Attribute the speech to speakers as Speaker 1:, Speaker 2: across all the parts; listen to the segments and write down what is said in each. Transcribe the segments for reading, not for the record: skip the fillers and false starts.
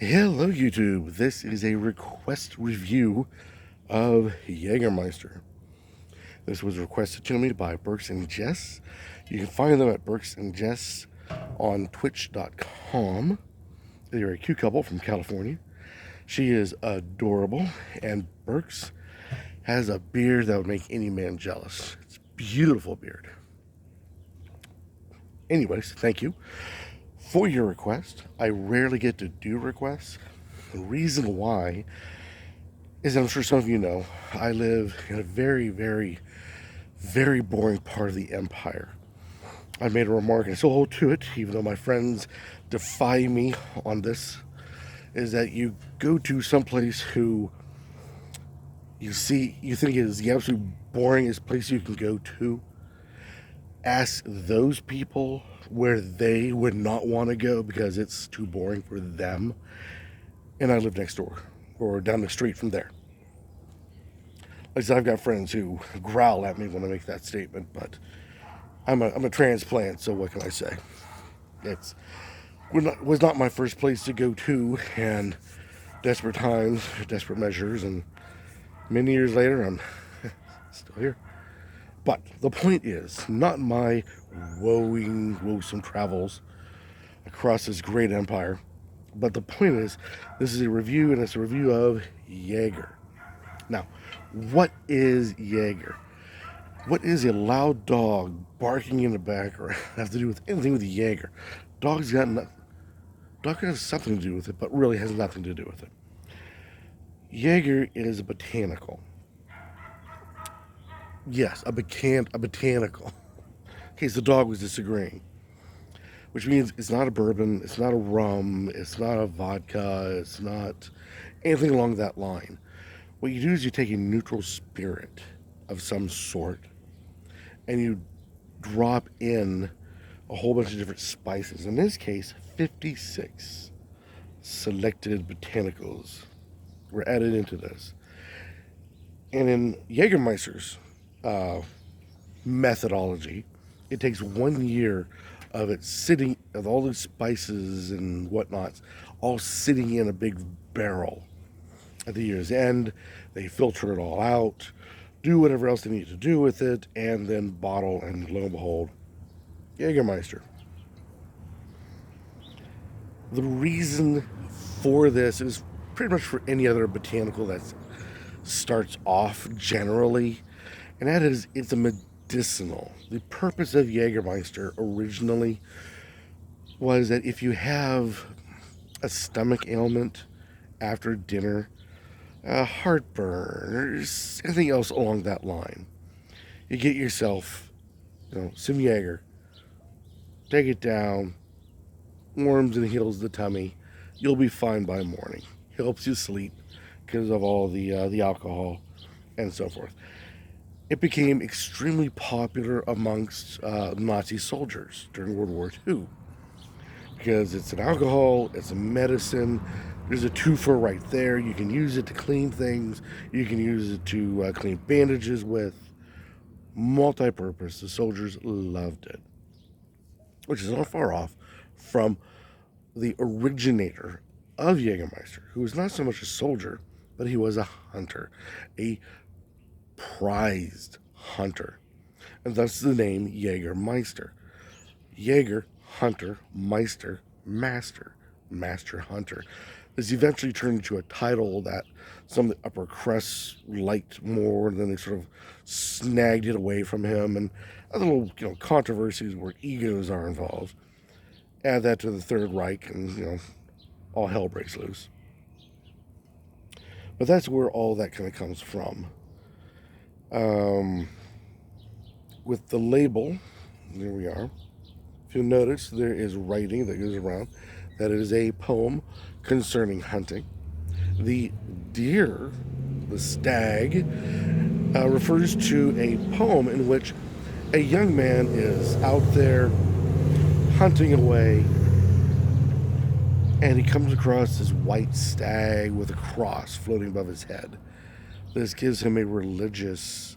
Speaker 1: Hello, YouTube. This is a request review of Jagermeister. This was requested to me by Burks and Jess. You can find them at Burks and Jess on Twitch.com. They're a cute couple from California. She is adorable, and Burks has a beard that would make any man jealous. It's a beautiful beard. Anyways, thank you for your request. I rarely get to do requests. The reason why is, I'm sure some of you know, I live in a very, very, very boring part of the empire. I made a remark, and I still hold to it, even though my friends defy me on this, is that you go to someplace who you think is the absolute boringest place you can go to. Ask those people where they would not want to go because it's too boring for them. And I live next door or down the street from there. Like I said, I've got friends who growl at me when I make that statement, but I'm a transplant, so what can I say? It's was not my first place to go to, and desperate times, desperate measures, and many years later, I'm still here. But the point is, not my woesome travels across this great empire, but the point is, this is a review, and it's a review of Jaeger. Now, what is Jaeger? What is a loud dog barking in the background have to do with anything with Jaeger? Dog has something to do with it, but really has nothing to do with it. Jaeger is a botanical. Yes, a botanical. In case the dog was disagreeing. Which means it's not a bourbon, it's not a rum, it's not a vodka, it's not anything along that line. What you do is you take a neutral spirit of some sort and you drop in a whole bunch of different spices. In this case, 56 selected botanicals were added into this. And in Jagermeister's methodology, it takes 1 year of it sitting, of all the spices and whatnots, all sitting in a big barrel. At the year's end, they filter it all out, do whatever else they need to do with it, and then bottle, and lo and behold, Jagermeister. The reason for this is pretty much for any other botanical that starts off generally, and that is it's a medicinal. The purpose of Jagermeister originally was that if you have a stomach ailment after dinner, heartburn, or anything else along that line, you get yourself, some Jaeger, take it down, warms and heals the tummy. You'll be fine by morning. Helps you sleep because of all the alcohol and so forth. It became extremely popular amongst Nazi soldiers during World War II because it's an alcohol, it's a medicine. There's a twofer right there. You can use it to clean things. You can use it to clean bandages with. Multi-purpose. The soldiers loved it, which is not far off from the originator of Jagermeister, who was not so much a soldier, but he was a hunter, a prized hunter, and thus the name Jagermeister. Jaeger, hunter, Meister, master, master hunter. This eventually turned into a title that some of the upper crusts liked more, and then they sort of snagged it away from him, and other little controversies where egos are involved. Add that to the Third Reich, and all hell breaks loose. But that's where all that kind of comes from. With the label, there we are. If you'll notice, there is writing that goes around that it is a poem concerning hunting. The deer, the stag, refers to a poem in which a young man is out there hunting away, and he comes across this white stag with a cross floating above his head. This gives him a religious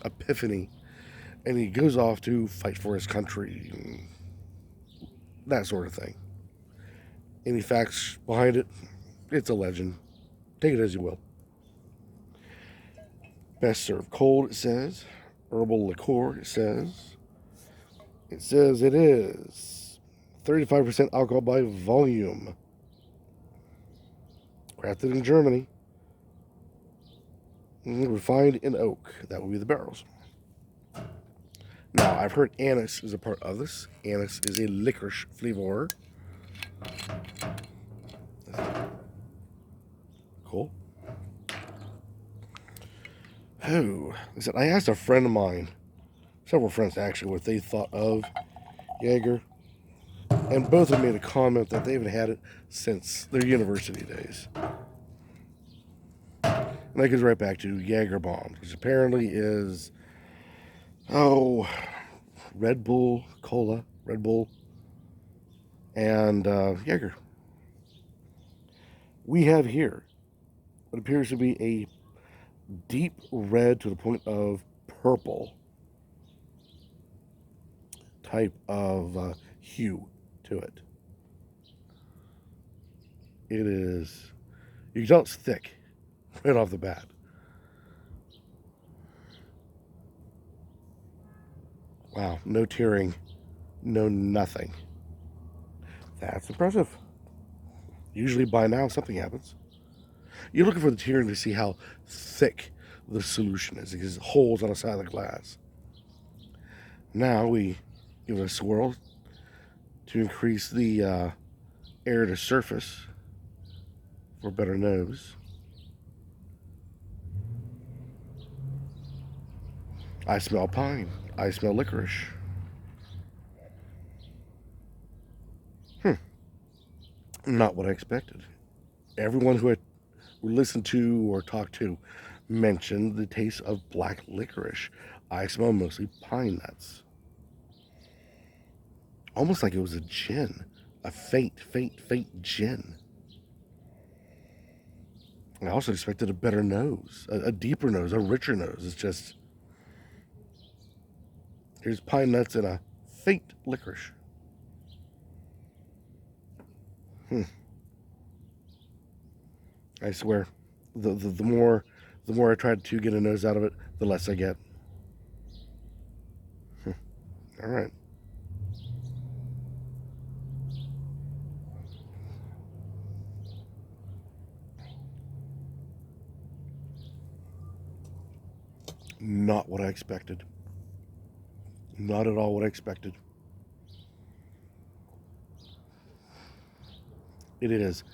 Speaker 1: epiphany, and he goes off to fight for his country, and that sort of thing. Any facts behind it? It's a legend. Take it as you will. Best served cold, it says. Herbal liqueur, it says. It says it is 35% alcohol by volume. Crafted in Germany. Refined in oak. That would be the barrels. Now, I've heard anise is a part of this. Anise is a licorice flavor. Cool. Oh, I asked a friend of mine, several friends actually, what they thought of Jaeger, and both of them made a comment that they haven't had it since their university days. And that goes right back to Jaeger bombs, which apparently is, Red Bull, Cola, Red Bull, and Jaeger. We have here what appears to be a deep red to the point of purple type of hue to it. It is, you can tell it's thick right off the bat. Wow, no tearing, no nothing. That's impressive. Usually by now something happens. You're looking for the tearing to see how thick the solution is. It gives holes on the side of the glass. Now we give it a swirl to increase the air to surface for a better nose. I smell pine. I smell licorice. Not what I expected. Everyone who I listened to or talked to mentioned the taste of black licorice. I smell mostly pine nuts. Almost like it was a gin. A faint gin. I also expected a better nose, a deeper nose, a richer nose. It's just, here's pine nuts and a faint licorice. I swear, the more I try to get a nose out of it, the less I get. All right. Not what I expected. Not at all what I expected. It is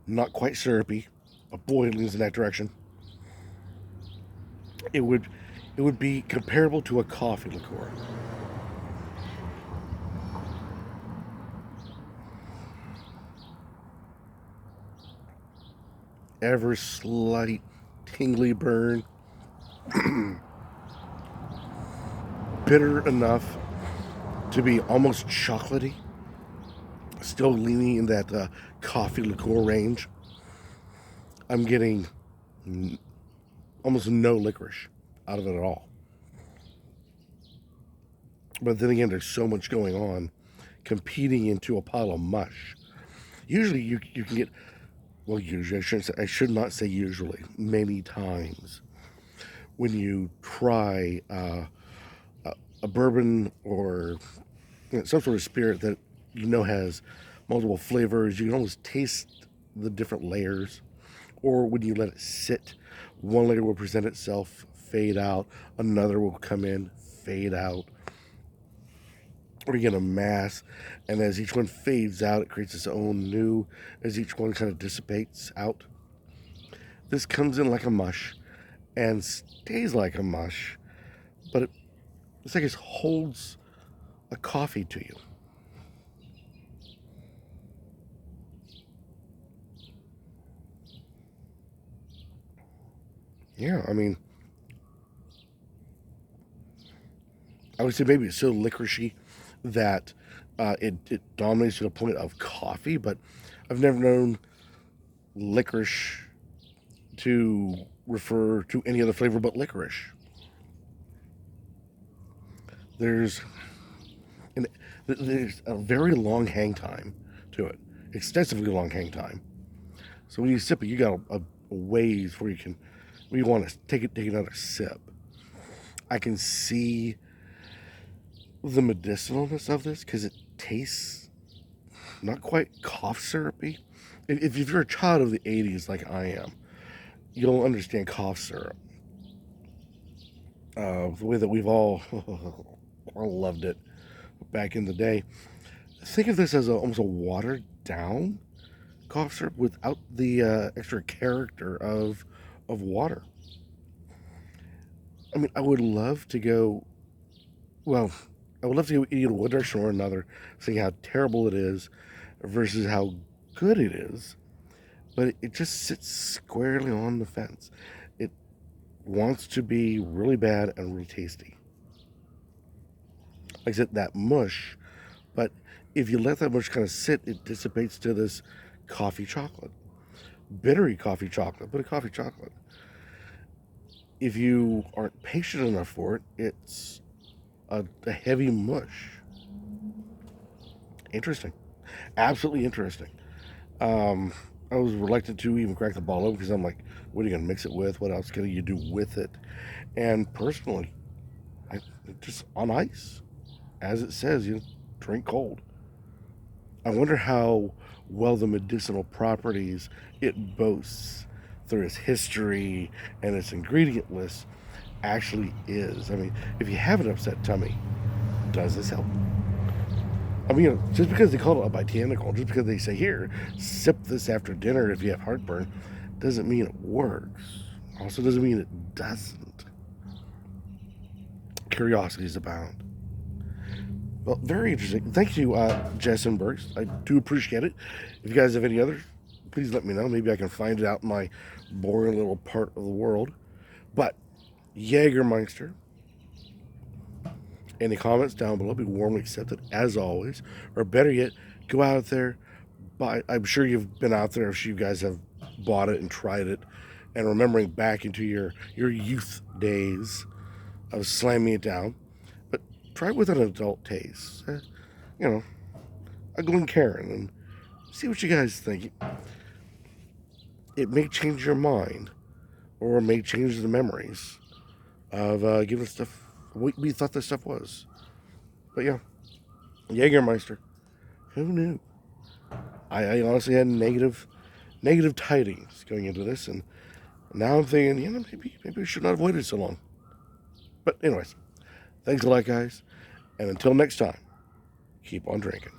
Speaker 1: not quite syrupy. A boy, it leans in that direction. It would be comparable to a coffee liqueur. Ever slight tingly burn. Bitter enough to be almost chocolatey. Still leaning in that coffee liqueur range. I'm getting almost no licorice out of it at all. But then again, there's so much going on, competing into a pile of mush. Usually, you can get, well, usually I should not say usually. Many times, when you try a bourbon or some sort of spirit that has multiple flavors, you can almost taste the different layers. Or when you let it sit, one layer will present itself, fade out, another will come in, fade out. Or you get a mass, and as each one fades out, it creates its own new, as each one kind of dissipates out. This comes in like a mush and stays like a mush, but it's like it holds a coffee to you. Yeah, I mean, I would say maybe it's so licoricey that it dominates to the point of coffee, but I've never known licorice to refer to any other flavor but licorice. There's there's a very long hang time to it. extensively long hang time. So when you sip it, you got a ways where you want to take another sip. I can see the medicinalness of this because it tastes not quite cough syrupy. If you're a child of the 80s like I am, you'll understand cough syrup. The way that we've all all loved it back in the day. Think of this as almost a watered down cough syrup without the extra character of water. I mean, I would love to go. Well, I would love to go eat in one direction or another, seeing how terrible it is versus how good it is. But it just sits squarely on the fence. It wants to be really bad and really tasty. Like I said, that mush. But if you let that mush kind of sit, it dissipates to this coffee chocolate, bittery coffee chocolate, but a coffee chocolate. If you aren't patient enough for it, it's a heavy mush. Interesting. Absolutely interesting. Um, I was reluctant to even crack the ball open because I'm like, what are you going to mix it with? What else can you do with it? And personally, I just on ice, as it says, drink cold. I wonder how well the medicinal properties it boasts through its history and its ingredient list actually is. I mean, if you have an upset tummy, does this help? I mean, just because they call it a botanical, just because they say, here, sip this after dinner if you have heartburn, doesn't mean it works. Also doesn't mean it doesn't. Curiosities abound. Well, very interesting. Thank you, Jess and Burks. I do appreciate it. If you guys have any others, please let me know. Maybe I can find it out in my boring little part of the world. But Jagermeister, any comments down below be warmly accepted as always. Or better yet, go out there, buy. I'm sure you've been out there. I'm sure you guys have bought it and tried it, and remembering back into your youth days of slamming it down. But try it with an adult taste. You know, a Glencairn, and see what you guys think. It may change your mind, or it may change the memories of giving stuff what we thought this stuff was. But yeah, Jagermeister. Who knew? I honestly had negative tidings going into this, and now I'm thinking, maybe we should not have waited so long. But anyways, thanks a lot, guys, and until next time, keep on drinking.